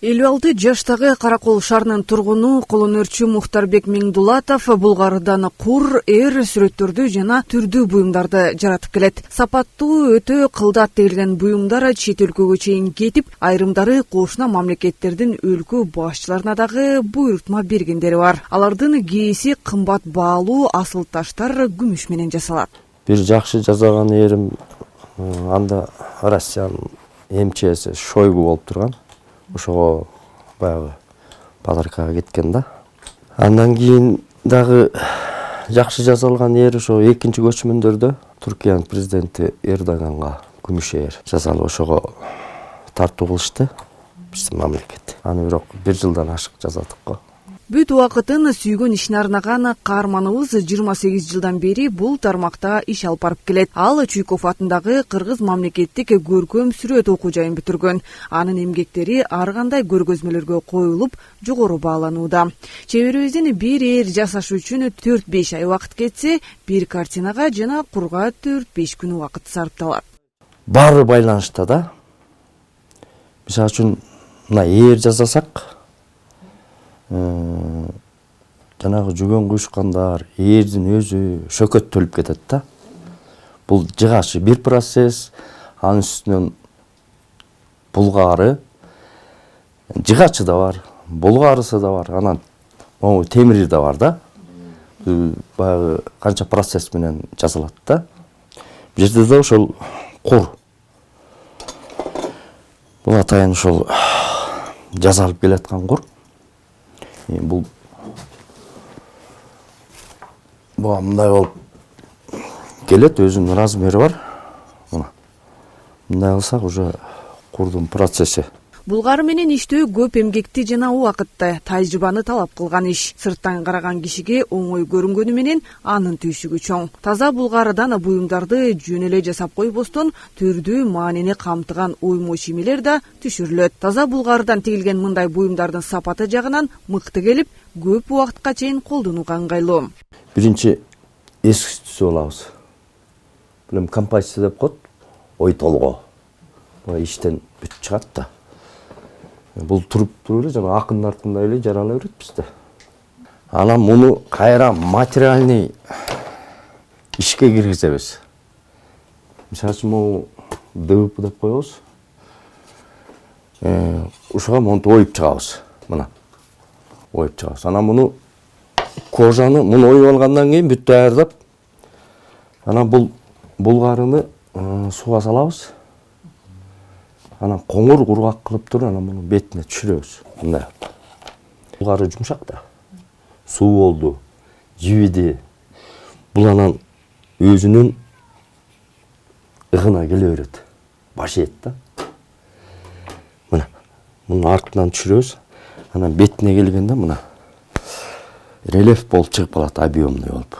56 жаштагы Каракол шаарынын тургуну колонөрчү Мухтарбек Миңдулатов Булгардан кур, сүрөттөрдү жана түрдүү буюмдарды жаратып келет. Сапаттуу, өтө кылдат тегилген буюмдар чет өлкөгө чейин кетип, айрымдары кошуна мамлекеттердин өлкө башчыларына дагы буйрутма бергендери бар. Алардын кээси кымбат баалуу асыл таштар күмүш менен жасалат. Бир жакшы жасаган эрим анда Россиянын МЧСи Шойгу болуп турган. Ошого баягы подаркага кеткен да. Андан кийин дагы жакшы жасалган эр ошо экинчи көчмөндөрдө Түркиянын президенти Эрдоганга күмүш эр жасалып ошого тартуу кылышты биздин мамлекет. Аны бирок 1 жылдан ашык жасадык го. Бүт убакытын сүйгөн ишине арнаган каарманыбыз 28 жылдан бери бул тармакта иш алып барып келет. Ал Чуйков атындагы Кыргыз мамлекеттик көркөм сүрөт окуу жайын бүтүргөн. Анын эмгектери ар кандай көргөзмөлөргө коюлуп, жогору бааланууда. Чеберибиздин бир эр жасаш үчүн 4-5 ай убакыт кетсе, бир картинага жана курга 4-5 күн убакыт сарпталат. Баары байланышта да. Мисалы үчүн мына эр жасасак, жанагы жүгөн куюшкандар, эрдин өзү шөкөттөлүп кетет да. Бул жыгашы бир процесс, анын үстүнөн булгары, жыгачы да бар, булгарысы да бар, анан могу темири да бар да. Баягы канча процесс менен жасалат да. Бул жерде да ошол кур. Бул атайын ошол жасалып келаткан кур. Бул мындай болуп келет, өзүнүн размери бар. Мына. Мындай кылсак уже курдун процесси. Булгары менен иштөө көп эмгекти жана убакытты, тажрыйбаны талап кылган иш. Сырттан караган кишиге оңой көрүнгөнү менен анын түйшүгү чоң. Таза булгарыдан буюмдарды жөн эле жасап койбостон, түрдүү маанини камтыган оймо чимелер да түшүрүлөт. Таза булгарыдан тигилген мындай буюмдардын сапаты жагынан мыкты келип, көп убакытка чейин колдонууга ыңгайлуу. Биринчи эски түсүп алабыз. Билем композиция деп коет, ой толгоо. Бу иштен бүт чыгат да. Бул туруп эле жана акындардындай эле жарала берет бизде. Анан муну кайра материальный ишке киргизебиз. Мисалы үчүн могу ДВП деп коебуз. Ушуга монтип оюп чыгабыз. Мына. Оюп чыгабыз. Анан муну кожаны муну оюп алгандан кийин бүт даярдап, анан бул булгарыны сууга салабыз. Анан коңур кургак кылып туруп, анан муну бетине түшүрөбүз. Мындай. Булгары жумшак да. Суу болду, жибиди. Бул анан өзүнүн ыгына келе берет. Башыйт да. Мына. Муну артынан түшүрөбүз. Анан бетине келгенде мына рельеф болуп чыгып калат, объемный болуп.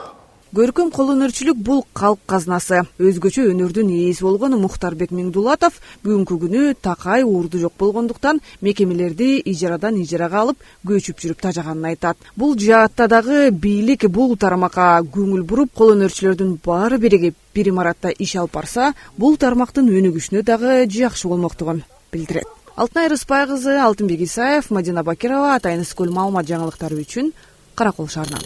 Көркөм колөнөрчүлүк бул калк казнасы. Өзгөчө өнөрдүн ээси болгон Мухтарбек Миңдулатов бүгүнкү күнү такай уурду жок болгондуктан мекемелерди ижарадан ижарага алып көчүп жүрүп тажаганын айтат. Бул жаатта дагы бийлик бул тармакка көңүл буруп, колөнөрчүлөрдүн баары биригип бир имаратта иш алып барса, бул тармактын өнүгүшүнө дагы жакшы болмоктугун билдирет. Алтынай Рыспай кызы, Алтынбек Исаев, Мадина Бакирова, Атайын Скөл маалымат жаңылыктары үчүн Каракол шаарынан.